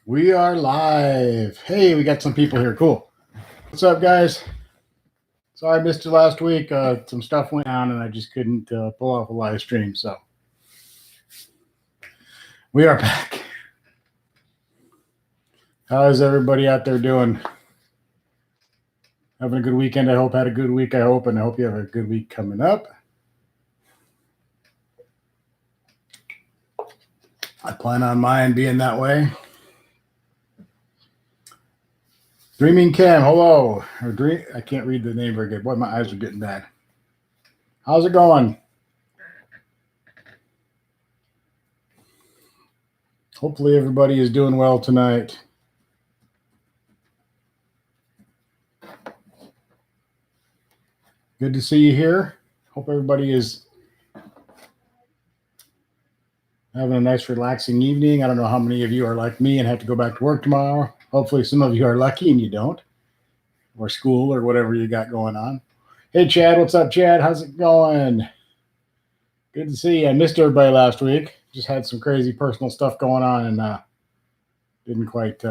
We are live. Hey, we got some people here. Cool. What's up, guys? Sorry I missed you last week. Some stuff went down and I just couldn't pull off a live stream. So we are back. How is everybody out there doing? Having a good weekend? I hope. Had a good week, I hope. And I hope you have a good week coming up. I plan on mine being that way. Dreaming Cam, hello. I can't read the name very good. Boy, my eyes are getting bad. How's it going? Hopefully everybody is doing well tonight. Good to see you here. Hope everybody is having a nice, relaxing evening. I don't know how many of you are like me and have to go back to work tomorrow. Hopefully some of you are lucky and you don't, or school or whatever you got going on. Hey, Chad. What's up, Chad? How's it going? Good to see you. I missed everybody last week. Just had some crazy personal stuff going on and didn't quite.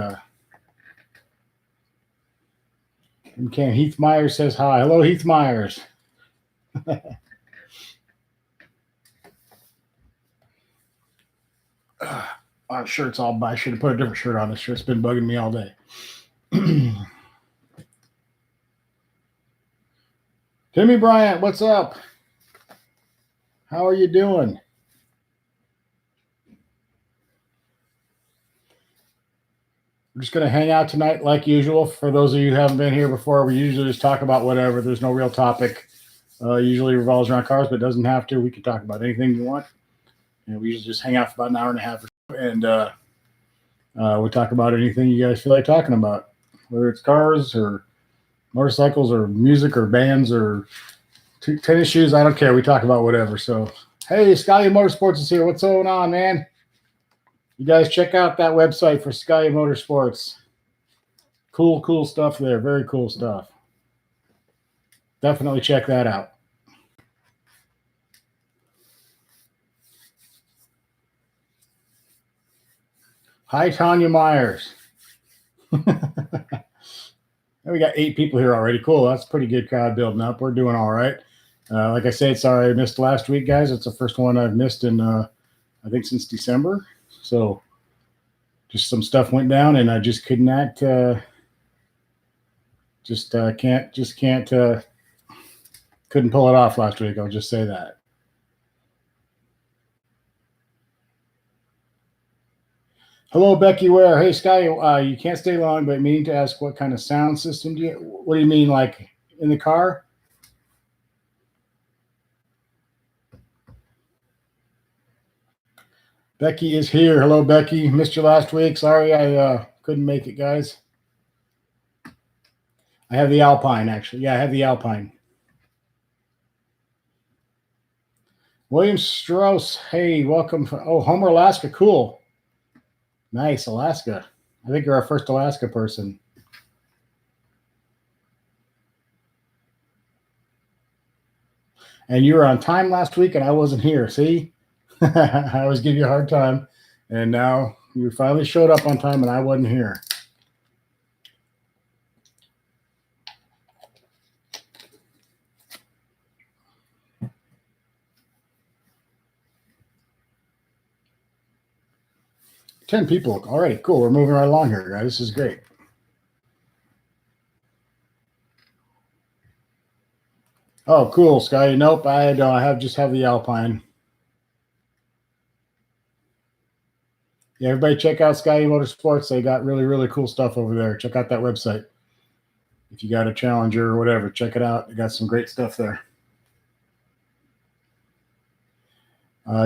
Heath Myers says hi. Hello, Heath Myers. Our shirt's all by. I should have put a different shirt on. This shirt's been bugging me all day. Timmy Bryant, what's up? How are you doing? We're just going to hang out tonight like usual. For those of you who haven't been here before, we usually just talk about whatever. There's no real topic. Usually revolves around cars, but it doesn't have to. We can talk about anything you want. And we usually just hang out for about an hour and a half or so, and we'll talk about anything you guys feel like talking about, whether it's cars or motorcycles or music or bands or tennis shoes. I don't care. We talk about whatever. So, hey, Scalia Motorsports is here. What's going on, man? You guys check out that website for Scalia Motorsports. Cool stuff there. Very cool stuff. Definitely check that out. Hi, Tanya Myers. We got 8 people here already. Cool. That's a pretty good crowd building up. We're doing all right. Like I said, sorry I missed last week, guys. It's the first one I've missed in, I think, since December. So just some stuff went down, and I just could not, couldn't pull it off last week. I'll just say that. Hello, Becky Ware. Hey, Sky, you can't stay long, but meaning to ask what kind of sound system do you, what do you mean, like in the car? Becky is here. Hello, Becky. Missed you last week. Sorry I couldn't make it, guys. I have the Alpine, actually. Yeah, I have the Alpine. William Strauss. Hey, welcome. Homer, Alaska. Cool. Nice, Alaska. I think you're our first Alaska person. And you were on time last week, and I wasn't here. See? I always give you a hard time. And now you finally showed up on time, and I wasn't here. Ten people already. Cool. We're moving right along here, guys. This is great. Oh, cool, Sky. Nope, I don't. I just have the Alpine. Yeah, everybody check out Sky Motorsports. They got really cool stuff over there. Check out that website. If you got a Challenger or whatever, check it out. They got some great stuff there.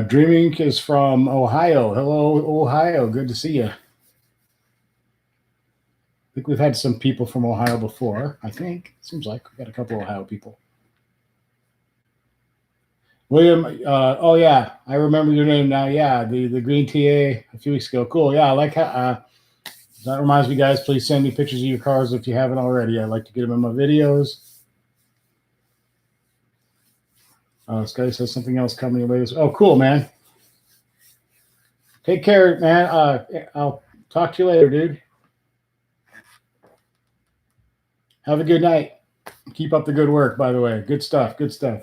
Dreaming is from Ohio. Hello, Ohio. Good to see you. I think we've had some people from Ohio before. I think. Seems like we've got a couple of Ohio people. William, oh yeah, I remember your name now. Yeah, the green TA a few weeks ago. Cool. Yeah, I like how that reminds me, guys. Please send me pictures of your cars if you haven't already. I'd like to get them in my videos. This guy says something else coming later. Oh, cool, man. Take care, man. I'll Talk to you later, dude. Have a good night. Keep up the good work, by the way. Good stuff. Good stuff.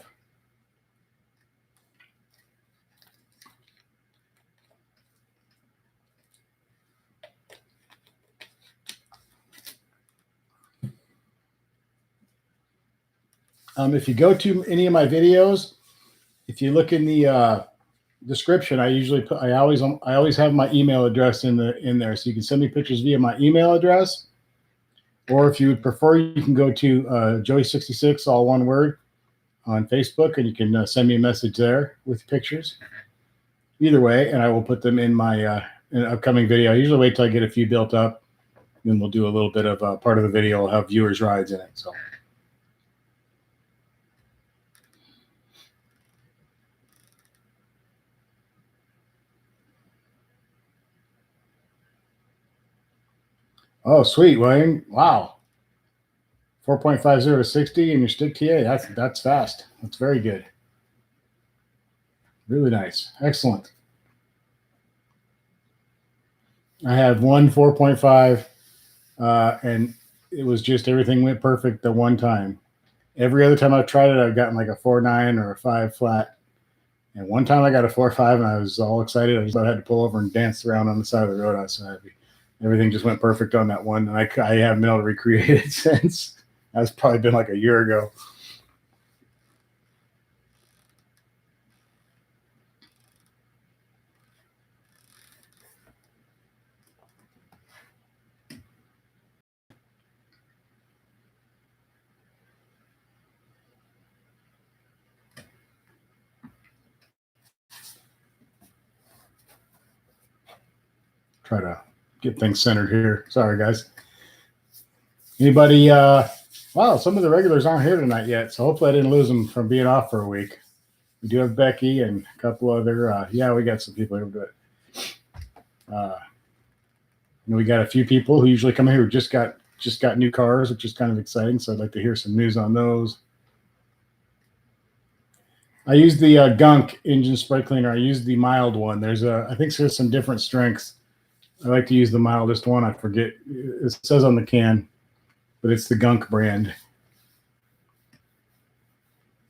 If you go to any of my videos, if you look in the description, I always have my email address in there, so you can send me pictures via my email address. Or if you would prefer, you can go to Joey66, all one word, on Facebook, and you can send me a message there with pictures. Either way, and I will put them in my in an upcoming video. I usually wait till I get a few built up, then we'll do a little bit of part of the video will have viewers' rides in it. So. Oh, sweet, William. Wow. 4.50 to 60 in your stick TA. That's fast. That's very good. Really nice. Excellent. I have one 4.5, and it was just everything went perfect the one time. Every other time I've tried it, I've gotten like a 4.9 or a 5 flat. And one time I got a 4.5, and I was all excited. I just had to pull over and dance around on the side of the road. I was so happy. Everything just went perfect on that one, and I haven't been able to recreate it since. That's probably been like a year ago. Try to get things centered here. Sorry, guys. Anybody? Wow, some of the regulars aren't here tonight yet, so hopefully I didn't lose them from being off for a week. We do have Becky and a couple other. Yeah, we got some people here to do it. We got a few people who usually come here who just got new cars, which is kind of exciting. So I'd like to hear some news on those. I use the Gunk engine spray cleaner. I use the mild one. I think there's some different strengths. I like to use the mildest one. I forget. It says on the can, but it's the Gunk brand.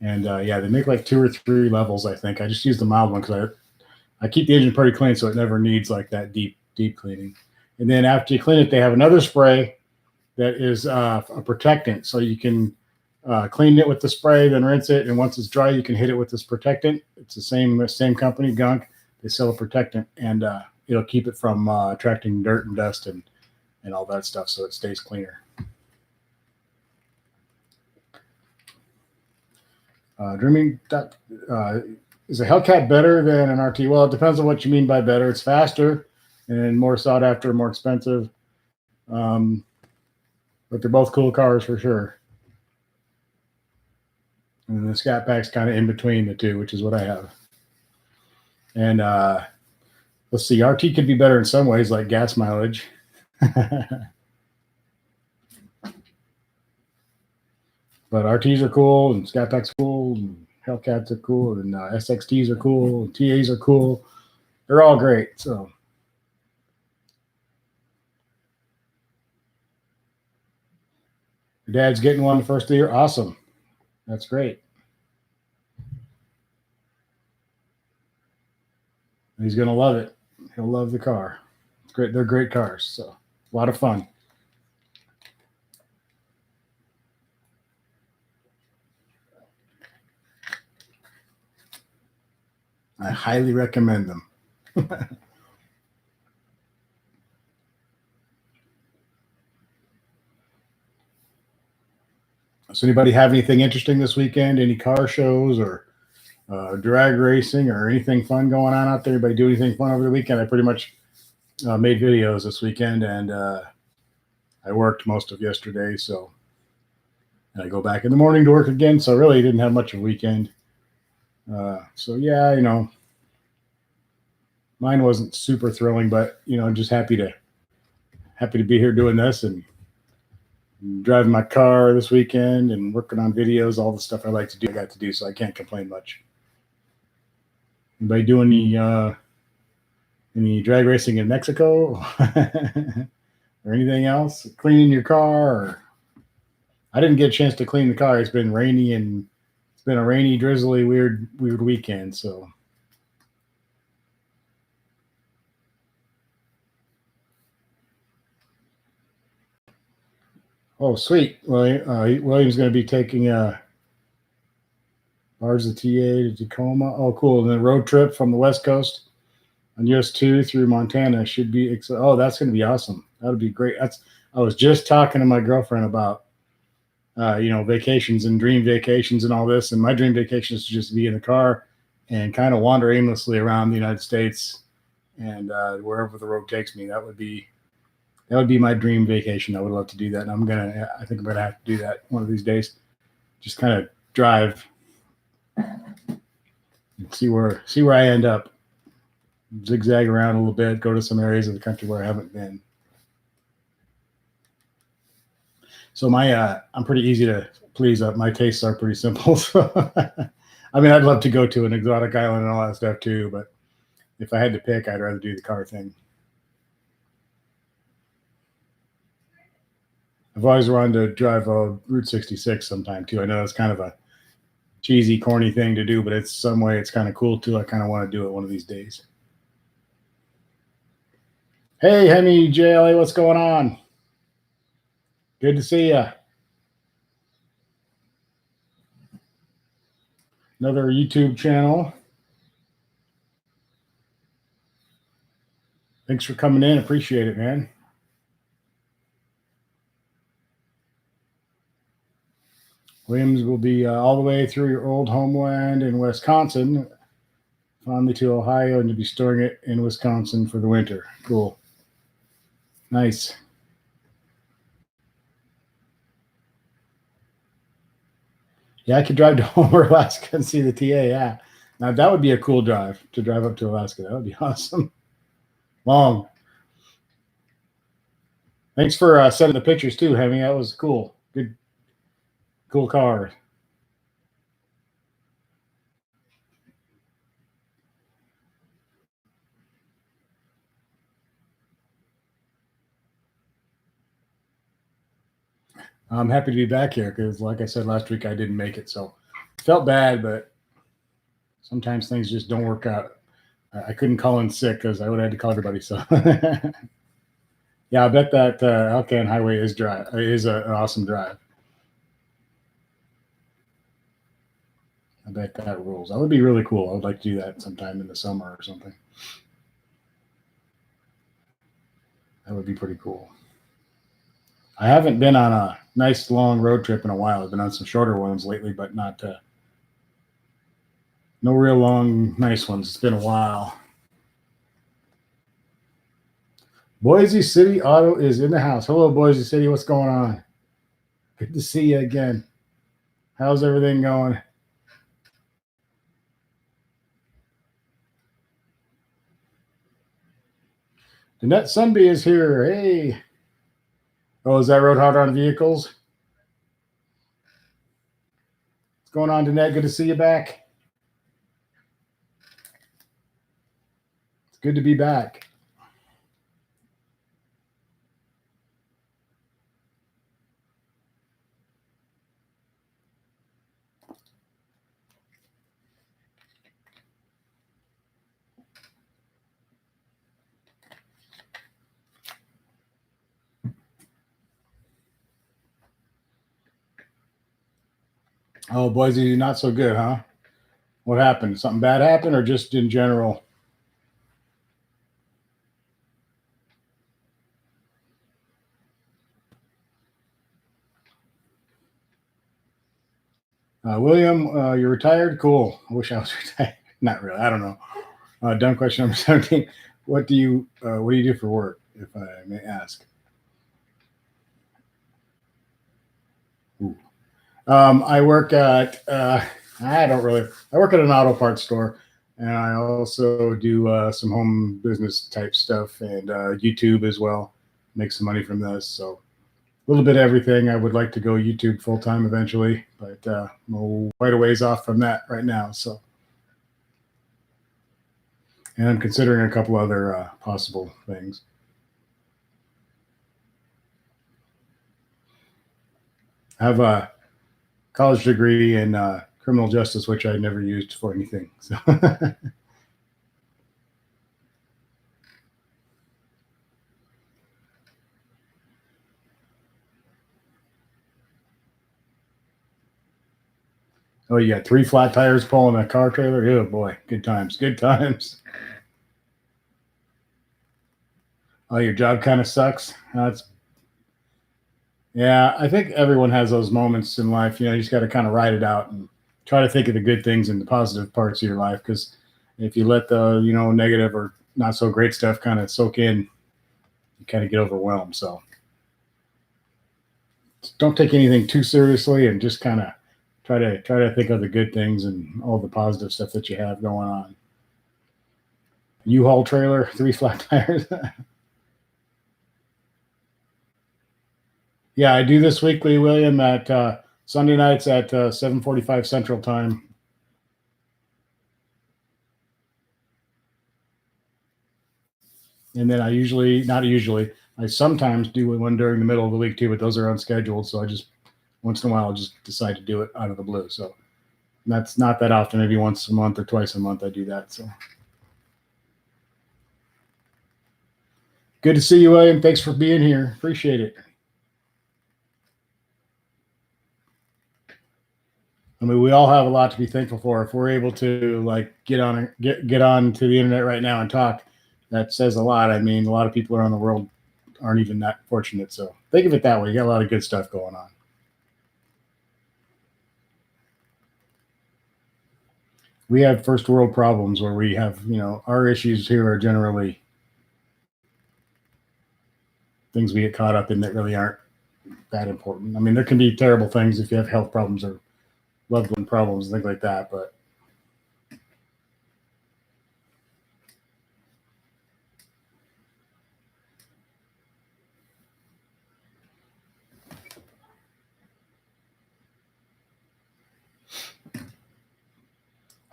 And yeah, they make like 2 or 3 levels, I think. I just use the mild one because I keep the engine pretty clean, so it never needs like that deep cleaning. And then after you clean it, they have another spray that is a protectant. So you can clean it with the spray, then rinse it, and once it's dry, you can hit it with this protectant. It's the same company, Gunk. They sell a protectant, and it'll keep it from attracting dirt and dust and all that stuff, so it stays cleaner. Dreaming, is a Hellcat better than an RT? Well, it depends on what you mean by better. It's faster and more sought after, more expensive. But they're both cool cars for sure. And the Scat Pack's kind of in between the two, which is what I have. And let's see, RT could be better in some ways, like gas mileage. But RTs are cool, and Scat Pack's cool, and Hellcats are cool, and SXTs are cool, and TAs are cool. They're all great. So, your dad's getting one the first year. Awesome. That's great. He's gonna love it. He'll love the car. It's great. They're great cars. So, a lot of fun. I highly recommend them. Does anybody have anything interesting this weekend? Any car shows or drag racing or anything fun going on out there? Anybody do anything fun over the weekend? I pretty much made videos this weekend, and I worked most of yesterday, so and I go back in the morning to work again. So really didn't have much of a weekend. So yeah, mine wasn't super thrilling, but I'm just happy to be here doing this and driving my car this weekend and working on videos, all the stuff I like to do, I got to do, so I can't complain much. Anybody do any Any drag racing in Mexico or anything else? Cleaning your car? Or... I didn't get a chance to clean the car. It's been rainy and it's been a rainy, drizzly, weird weekend. So. Oh, sweet. William's going to be taking bars of TA to Tacoma. Oh, cool. And then road trip from the West Coast on US 2 through Montana should be. Oh, that's going to be awesome. That would be great. I was just talking to my girlfriend about, vacations and dream vacations and all this. And my dream vacation is to just be in the car and kind of wander aimlessly around the United States and wherever the road takes me. That would be my dream vacation. I would love to do that. And I think I'm going to have to do that one of these days. Just kind of drive and see where I end up. Zigzag around a little bit, go to some areas of the country where I haven't been. So I'm pretty easy to please. My tastes are pretty simple. So, I mean, I'd love to go to an exotic island and all that stuff too, but if I had to pick, I'd rather do the car thing. I've always wanted to drive Route 66 sometime too. I know it's kind of a cheesy, corny thing to do, but it's some way it's kind of cool too. I kind of want to do it one of these days. Hey, Hemi, JLA, what's going on? Good to see you. Another YouTube channel. Thanks for coming in. Appreciate it, man. Williams will be all the way through your old homeland in Wisconsin, finally to Ohio, and you'll be storing it in Wisconsin for the winter. Cool. Nice. Yeah, I could drive to Homer, Alaska and see the TA. Yeah. Now, that would be a cool drive to drive up to Alaska. That would be awesome. Long. Thanks for sending the pictures too, Hemi. That was cool. Good. Cool car. I'm happy to be back here because, like I said last week, I didn't make it. So felt bad, but sometimes things just don't work out. I couldn't call in sick because I would have had to call everybody. So, yeah, I bet that Alcan Highway is an awesome drive. I bet that rules. That would be really cool. I would like to do that sometime in the summer or something. That would be pretty cool. I haven't been on a nice long road trip in a while. I've been on some shorter ones lately, but not no real long, nice ones. It's been a while. Boise City Auto is in the house. Hello, Boise City. What's going on? Good to see you again. How's everything going? Danette Sunby is here. Hey. Oh, is that Road Hard on Vehicles? What's going on, Danette? Good to see you back. It's good to be back. Oh, Boise, not so good, huh? What happened? Something bad happened or just in general? William, you're retired? Cool. I wish I was retired. Not really. I don't know. Dumb question number 17. What do you do for work, if I may ask? I work at I work at an auto parts store, and I also do some home business type stuff and YouTube as well. Make some money from this, so a little bit of everything. I would like to go YouTube full time eventually, but I'm quite a ways off from that right now. So And I'm considering a couple other possible things. I have a college degree in criminal justice, which I never used for anything. So, oh, you got 3 flat tires pulling a car trailer. Oh boy, good times, good times. Oh, your job kind of sucks. That's Yeah. I think everyone has those moments in life. You just got to kind of ride it out and try to think of the good things and the positive parts of your life. Because if you let the negative or not so great stuff kind of soak in, you kind of get overwhelmed. So don't take anything too seriously and just kind of try to think of the good things and all the positive stuff that you have going on. U-Haul trailer, 3 flat tires. Yeah, I do this weekly, William, at Sunday nights at 7:45 Central Time. And then I sometimes do one during the middle of the week too, but those are unscheduled. So I just once in a while I'll just decide to do it out of the blue. So that's not that often, maybe once a month or twice a month I do that. So good to see you, William. Thanks for being here. Appreciate it. I mean, we all have a lot to be thankful for. If we're able to get on to the internet right now and talk, that says a lot. I mean, a lot of people around the world aren't even that fortunate. So think of it that way. You got a lot of good stuff going on. We have first world problems where we have, our issues here are generally things we get caught up in that really aren't that important. I mean, there can be terrible things if you have health problems or loved one problems and things like that, but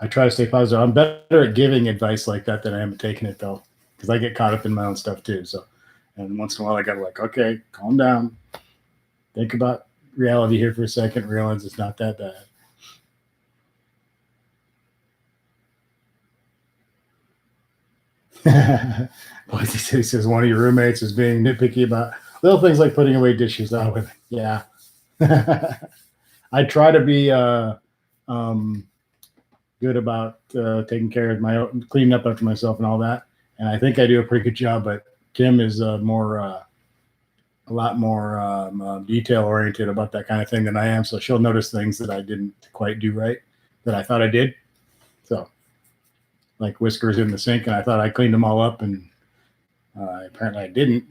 I try to stay positive. I'm better at giving advice like that than I am at taking it though, because I get caught up in my own stuff too. So, and once in a while, I got to okay, calm down, think about reality here for a second, realize it's not that bad. He says one of your roommates is being nitpicky about little things like putting away dishes. Oh, yeah. I try to be um, good about taking care of my own, cleaning up after myself and all that. And I think I do a pretty good job. But Kim is a lot more detail oriented about that kind of thing than I am. So she'll notice things that I didn't quite do right that I thought I did. So, like whiskers in the sink, and I thought I cleaned them all up, and apparently I didn't.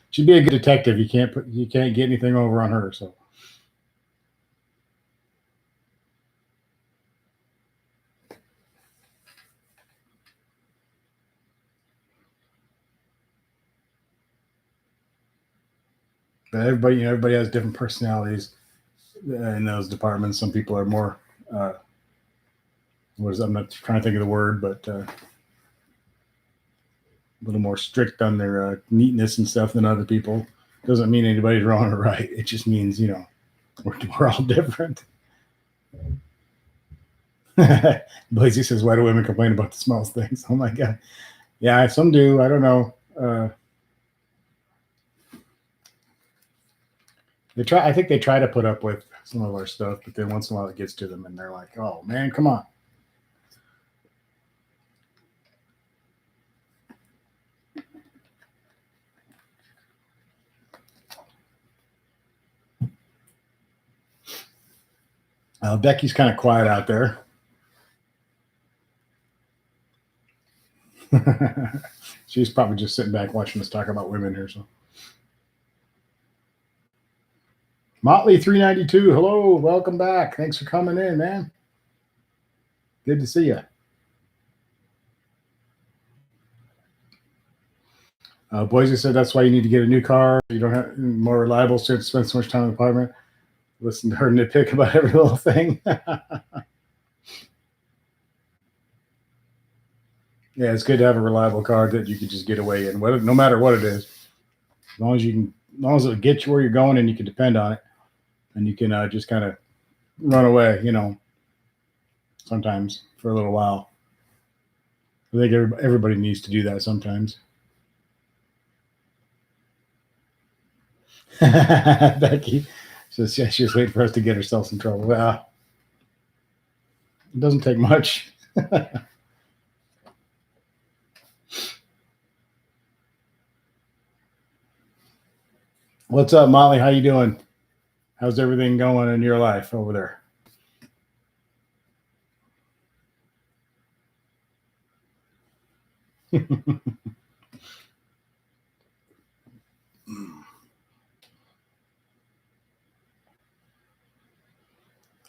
She'd be a good detective. You can't get anything over on her. So. But everybody has different personalities in those departments. Some people are more, I'm not trying to think of the word, but a little more strict on their neatness and stuff than other people. Doesn't mean anybody's wrong or right. It just means, we're all different. Blazy says, why do women complain about the smallest things? Oh my God. Yeah, some do. I don't know. I think they try to put up with some of our stuff, but then once in a while it gets to them and they're like, oh man, come on. Becky's kind of quiet out there. She's probably just sitting back watching us talk about women here. So, Motley 392, hello, welcome back. Thanks for coming in, man. Good to see you. Boise said that's why you need to get a new car. You don't have more reliable, so you spend so much time in the apartment. Listen to her nitpick about every little thing. Yeah, it's good to have a reliable car that you can just get away in, no matter what it is. As long as you can, as long as it gets you where you're going and you can depend on it, and you can just kind of run away, sometimes for a little while. I think everybody needs to do that sometimes. Becky says yeah, she was waiting for us to get herself in trouble. Well, it doesn't take much. What's up, Molly? How you doing? How's everything going in your life over there?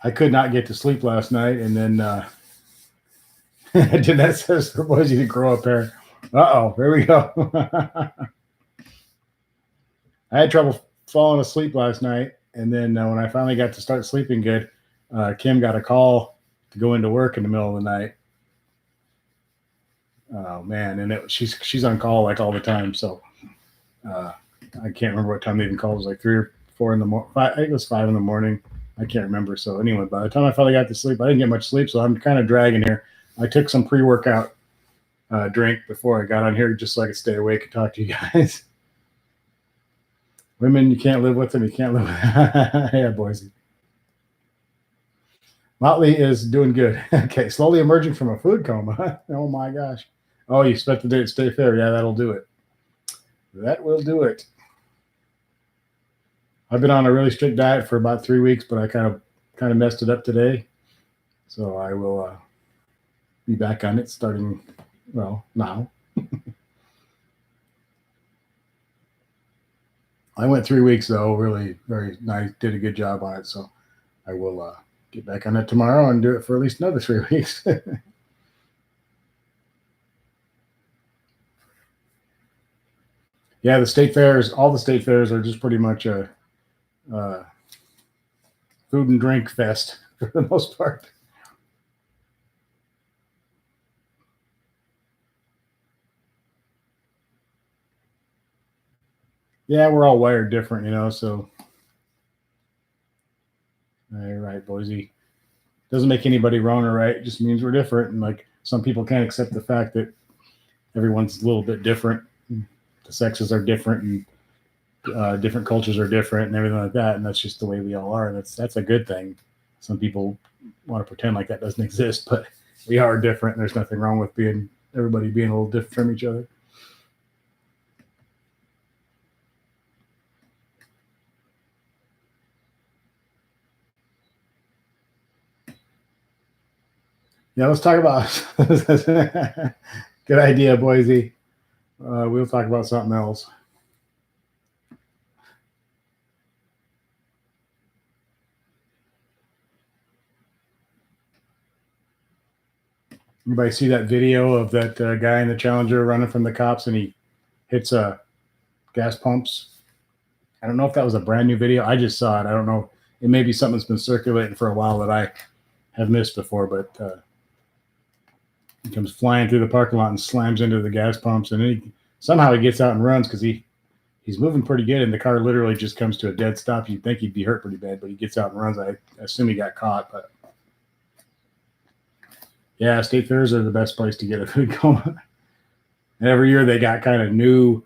I could not get to sleep last night, and then Jeanette says for boys you to grow up here. Uh-oh, here we go. I had trouble falling asleep last night, and then when I finally got to start sleeping good, Kim got a call to go into work in the middle of the night. Oh man, and she's on call like all the time, so I can't remember what time they even called. It was like 3 or 4 in the morning. I think it was 5 in the morning. I can't remember. So anyway, by the time I finally got to sleep, I didn't get much sleep, so I'm kind of dragging here. I took some pre-workout drink before I got on here just so I could stay awake and talk to you guys. Women, you can't live with them. You can't live with yeah, Boise. Motley is doing good. Okay, slowly emerging from a food coma. Oh my gosh. Oh, you spent the day at State Fair. Yeah, that'll do it. That will do it. I've been on a really strict diet for about 3 weeks, but I kind of messed it up today. So I will be back on it starting, well, now. I went 3 weeks though, really very nice, did a good job on it. So I will get back on it tomorrow and do it for at least another 3 weeks. Yeah, the state fairs, all the state fairs are just pretty much a food and drink fest for the most part. Yeah, we're all wired different, so all right, Boise. Doesn't make anybody wrong or right. It just means we're different. And like some people can't accept the fact that everyone's a little bit different. The sexes are different and different cultures are different and everything like that. And that's just the way we all are. And that's a good thing. Some people want to pretend like that doesn't exist, but we are different. And there's nothing wrong with everybody being a little different from each other. Yeah, let's talk about good idea, Boise. We'll talk about something else. Everybody see that video of that guy in the Challenger running from the cops and he hits gas pumps? I don't know if that was a brand new video. I just saw it. I don't know. It may be something that's been circulating for a while that I have missed before, but he comes flying through the parking lot and slams into the gas pumps, and then somehow he gets out and runs because he's moving pretty good, and the car literally just comes to a dead stop. You'd think he'd be hurt pretty bad, but he gets out and runs. I assume he got caught, but yeah, state fairs are the best place to get a food coma. And every year they got kind of new,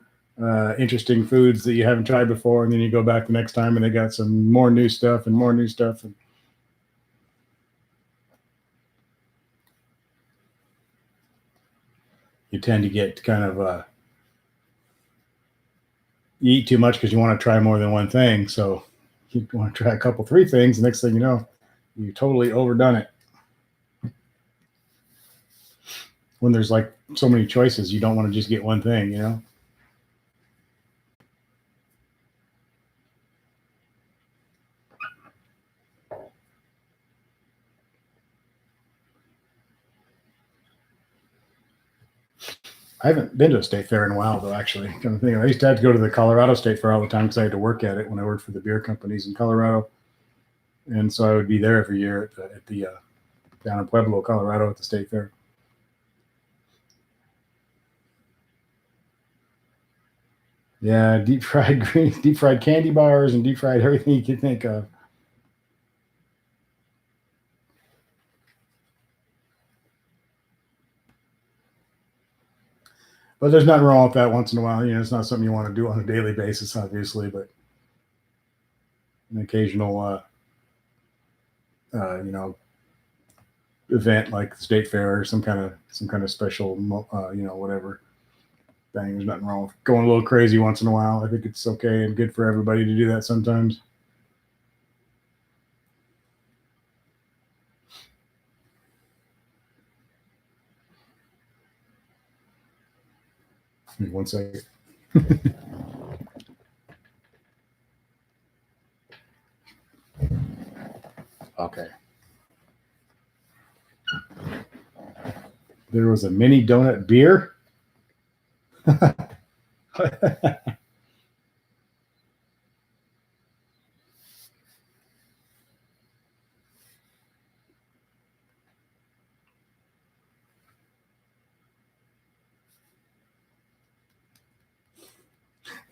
interesting foods that you haven't tried before, and then you go back the next time and they got some more new stuff and more new stuff. And you tend to get kind of you eat too much because you want to try more than one thing. So you want to try a couple, 3 things. The next thing you know, you totally overdone it. When there's like so many choices, you don't want to just get one thing. I haven't been to a state fair in a while, though, actually. Kind of thing. I used to have to go to the Colorado State Fair all the time because I had to work at it when I worked for the beer companies in Colorado. And so I would be there every year at the down in Pueblo, Colorado at the state fair. Yeah, deep fried green, deep fried candy bars and deep fried everything you can think of. But there's nothing wrong with that once in a while. It's not something you want to do on a daily basis, obviously, but an occasional, you know, event like the state fair or some kind of special, whatever thing. There's nothing wrong with going a little crazy once in a while. I think it's okay and good for everybody to do that sometimes. One second. Okay. There was a mini donut beer.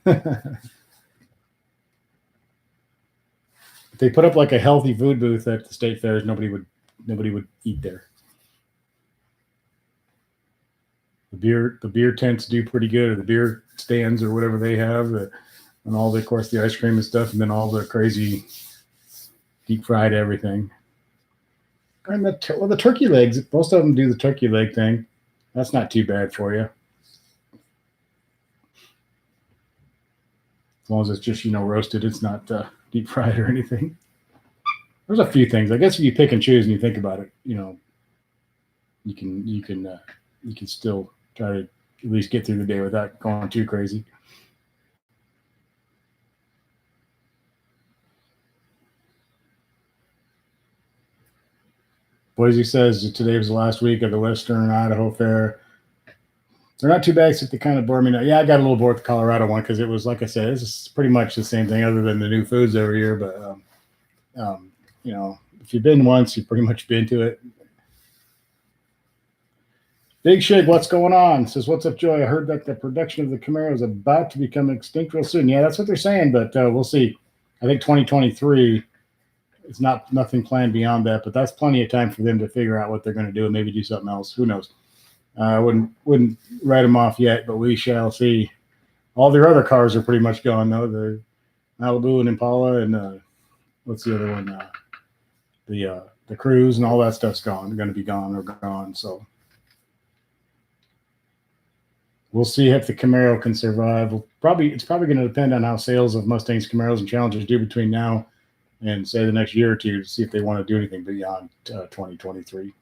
If they put up like a healthy food booth at the state fairs, nobody would eat there. The beer tents do pretty good, or the beer stands or whatever they have, and all the, of course, the ice cream and stuff, and then all the crazy deep fried everything. And the turkey legs, most of them do the turkey leg thing. That's not too bad for you, as long as it's just roasted. It's not deep fried or anything. There's a few things. I guess if you pick and choose and you think about it, you can still try to at least get through the day without going too crazy. Boise says that today was the last week of the Western Idaho Fair. They're not too bad, except they kind of bore me now. Yeah, I got a little bored with the Colorado one because it was, like I said, it's pretty much the same thing other than the new foods every year. But if you've been once, you've pretty much been to it. Big Shig, what's going on? Says, what's up, Joy? I heard that the production of the Camaro is about to become extinct real soon. Yeah, that's what they're saying, but we'll see. I think 2023 is nothing planned beyond that, but that's plenty of time for them to figure out what they're going to do and maybe do something else. Who knows? I wouldn't write them off yet, but we shall see. All their other cars are pretty much gone, though. The Malibu and Impala and what's the other one? The Cruise and all that stuff's gone. They're going to be gone or gone. So we'll see if the Camaro can survive. It's probably going to depend on how sales of Mustangs, Camaros, and Challengers do between now and say the next year or two to see if they want to do anything beyond 2023.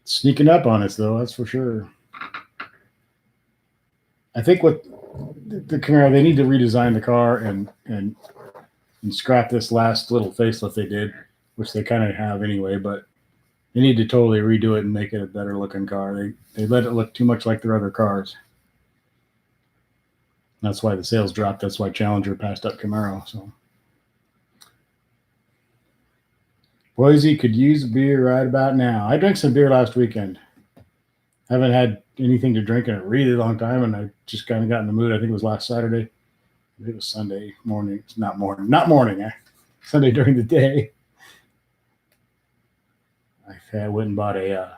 Sneaking up on us, though, that's for sure. I think with the Camaro, they need to redesign the car and scrap this last little facelift they did, which they kind of have anyway. But they need to totally redo it and make it a better looking car. They let it look too much like their other cars. That's why the sales dropped. That's why Challenger passed up Camaro. So Boise could use beer right about now. I drank some beer last weekend. Haven't had anything to drink in a really long time, and I just kind of got in the mood. I think it was last Saturday. It was Sunday morning. It's not morning. Sunday during the day. I went and bought a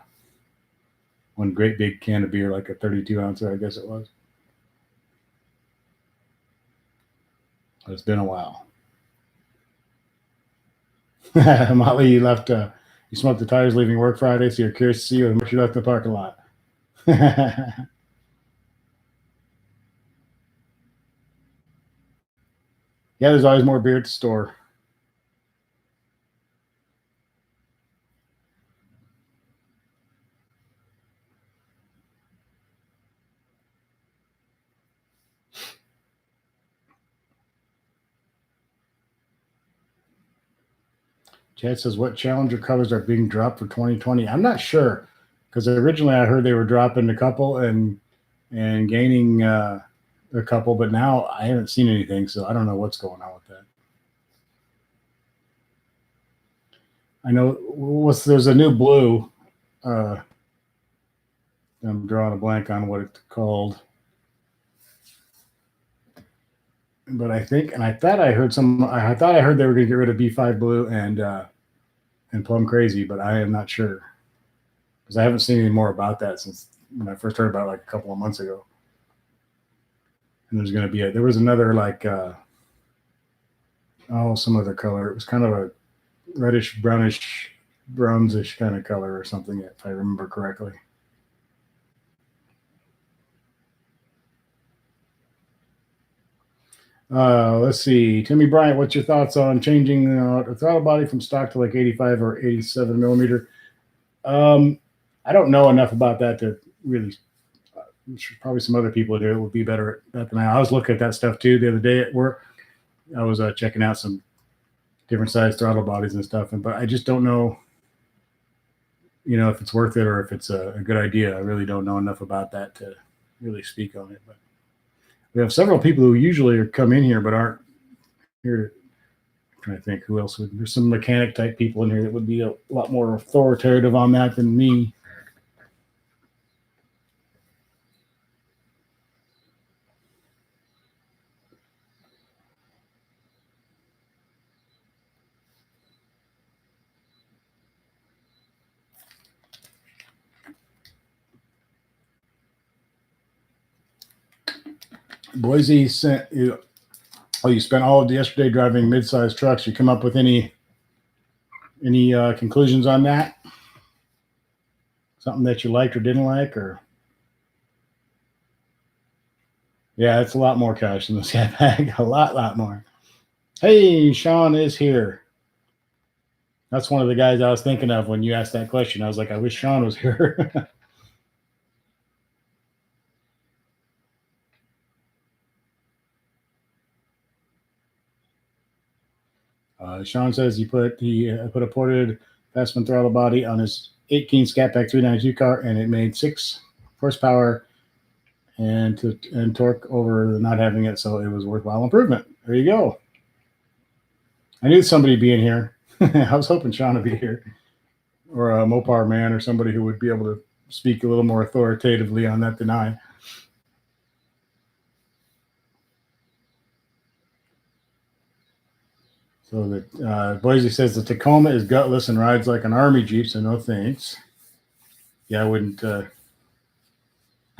one great big can of beer, like a 32 ouncer, I guess it was. It's been a while. Molly, you left. You smoked the tires leaving work Friday, so you're curious to see how much you left in the parking lot. Yeah, there's always more beer at the store. Chad says, what Challenger colors are being dropped for 2020? I'm not sure, because originally I heard they were dropping a couple and gaining a couple, but now I haven't seen anything, so I don't know what's going on with that. I know there's a new blue. I'm drawing a blank on what it's called. but I think, and I thought I heard they were going to get rid of B5 Blue and Plum Crazy, but I am not sure because I haven't seen any more about that since when I first heard about it like a couple of months ago. And there was another like some other color. It was kind of a reddish brownish bronzish kind of color or something, if I remember correctly. Let's see. Timmy Bryant, what's your thoughts on changing a throttle body from stock to like 85 or 87 millimeter? I don't know enough about that to really. Probably some other people do it would be better at that than I was looking at that stuff too the other day at work. I was checking out some different size throttle bodies and stuff, but I just don't know, if it's worth it or if it's a good idea. I really don't know enough about that to really speak on it. But we have several people who usually come in here but aren't here. I'm trying to think who else would. There's some mechanic type people in here that would be a lot more authoritative on that than me. Boise sent you. Oh, you spent all of yesterday driving mid-sized trucks. You come up with any conclusions on that? Something that you liked or didn't like, or? Yeah, it's a lot more cash than the scat bag. A lot more. Hey, Sean is here. That's one of the guys I was thinking of when you asked that question. I was like, I wish Sean was here. Sean says he put a ported Fastman throttle body on his 18 Scat Pack 392 car, and it made 6 horsepower and torque over not having it, so it was worthwhile improvement. There you go. I knew somebody would be in here. I was hoping Sean would be here, or a Mopar man, or somebody who would be able to speak a little more authoritatively on that than I. So that Boise says the Tacoma is gutless and rides like an army Jeep, so no thanks. Yeah, I wouldn't. I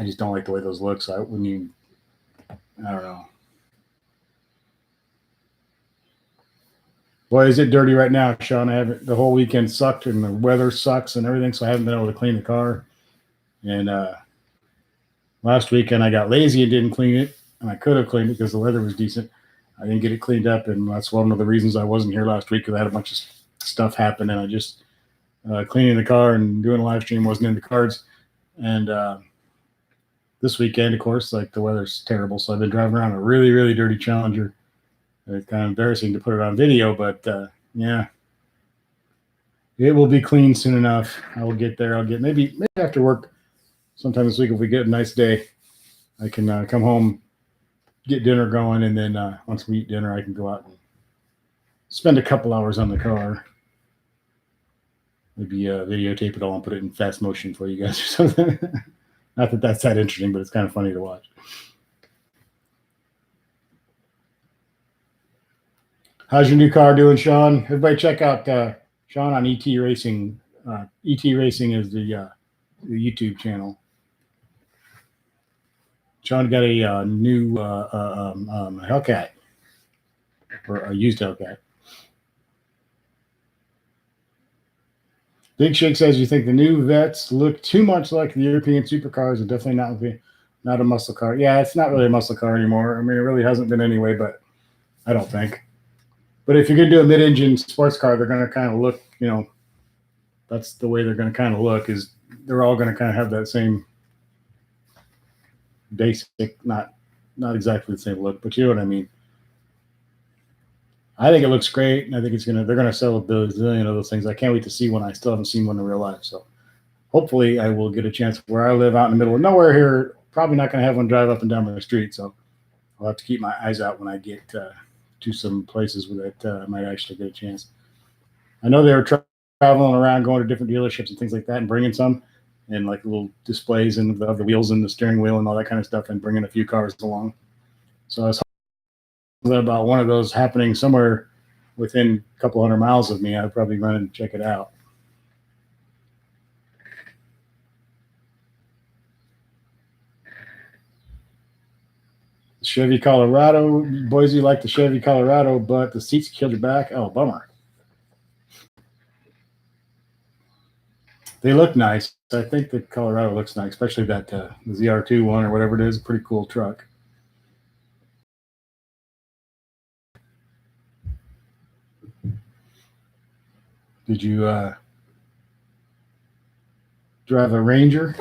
just don't like the way those look. So I wouldn't even. I don't know. Boy, is it dirty right now, Sean. I haven't. The whole weekend sucked, and the weather sucks and everything, so I haven't been able to clean the car. And last weekend I got lazy and didn't clean it, and I could have cleaned it because the weather was decent. I didn't get it cleaned up, and that's one of the reasons I wasn't here last week because I had a bunch of stuff happen, and I just cleaning the car and doing a live stream wasn't in the cards. And this weekend, of course, like the weather's terrible, so I've been driving around a really, really dirty Challenger. It's kind of embarrassing to put it on video, but yeah, it will be clean soon enough. I will get there. I'll get maybe after work sometime this week if we get a nice day. I can come home, get dinner going, and then once we eat dinner, I can go out and spend a couple hours on the car. Maybe videotape it all and put it in fast motion for you guys or something. Not that that's that interesting, but it's kind of funny to watch. How's your new car doing, Sean? Everybody check out Sean on ET Racing. ET Racing is the YouTube channel. Sean got a new Hellcat, or a used Hellcat. Big Shake says you think the new Vets look too much like the European supercars and definitely not a muscle car. Yeah, it's not really a muscle car anymore. I mean, it really hasn't been anyway, but I don't think. But if you're going to do a mid-engine sports car, they're going to kind of look, that's the way they're going to kind of look, is they're all going to kind of have that same basic, not exactly the same look, but you know what I mean. I think it looks great, and I think they're going to sell a bazillion of those things. I can't wait to see one. I still haven't seen one in real life, so hopefully I will get a chance. Where I live out in the middle of nowhere here, probably not going to have one drive up and down my street, so I'll have to keep my eyes out when I get to some places where that I might actually get a chance. I know they were traveling around, going to different dealerships and things like that, and bringing some, and like little displays and the wheels and the steering wheel and all that kind of stuff, and bringing a few cars along. So I was about one of those happening somewhere within a couple 100 miles of me, I'd probably run and check it out. Chevy Colorado, Boise like the Chevy Colorado, but the seats killed your back. Oh, bummer. They look nice. I think the Colorado looks nice, especially that the ZR2 one or whatever it is. Pretty cool truck. Did you drive a Ranger?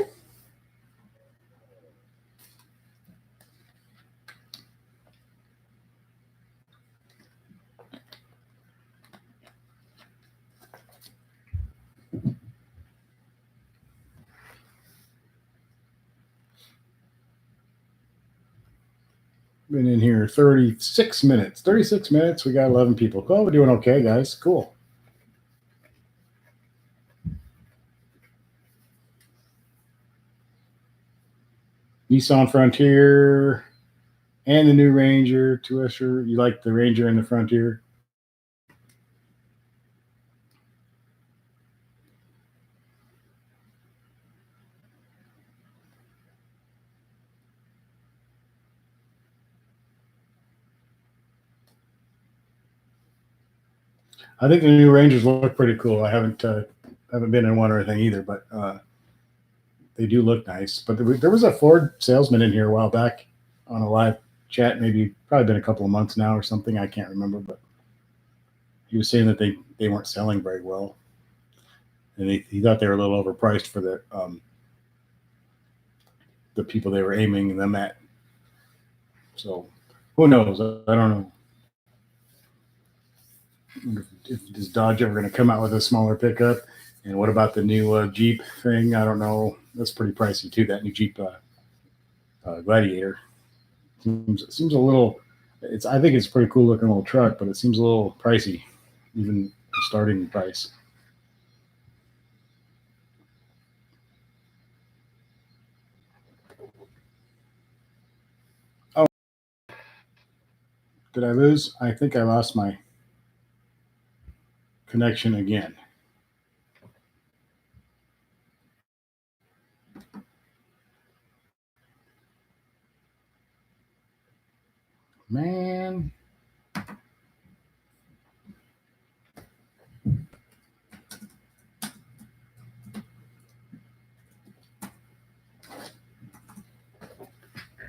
Been in here 36 minutes. 36 minutes. We got 11 people. Oh, we're doing okay, guys. Cool. Nissan Frontier and the new Ranger. Two-usher. You like the Ranger and the Frontier? I think the new Rangers look pretty cool. I haven't been in one or anything either, but they do look nice. But there was a Ford salesman in here a while back on a live chat, maybe probably been a couple of months now or something. I can't remember, but he was saying that they weren't selling very well, and he thought they were a little overpriced for the people they were aiming them at. So who knows? I don't know. Is Dodge ever going to come out with a smaller pickup? And what about the new Jeep thing? I don't know. That's pretty pricey too. That new Jeep Gladiator seems a little. I think it's a pretty cool looking little truck, but it seems a little pricey, even the starting price. Oh, did I lose? I think I lost my connection again. Man.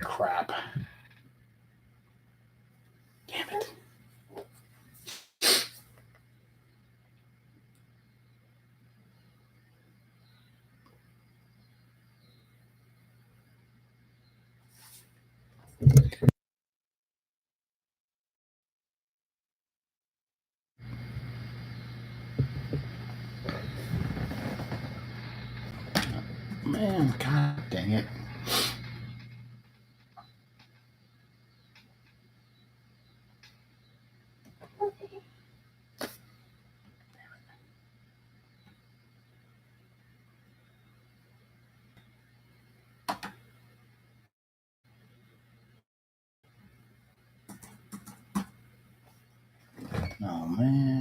Crap. Damn it. Man, god dang it. Oh man.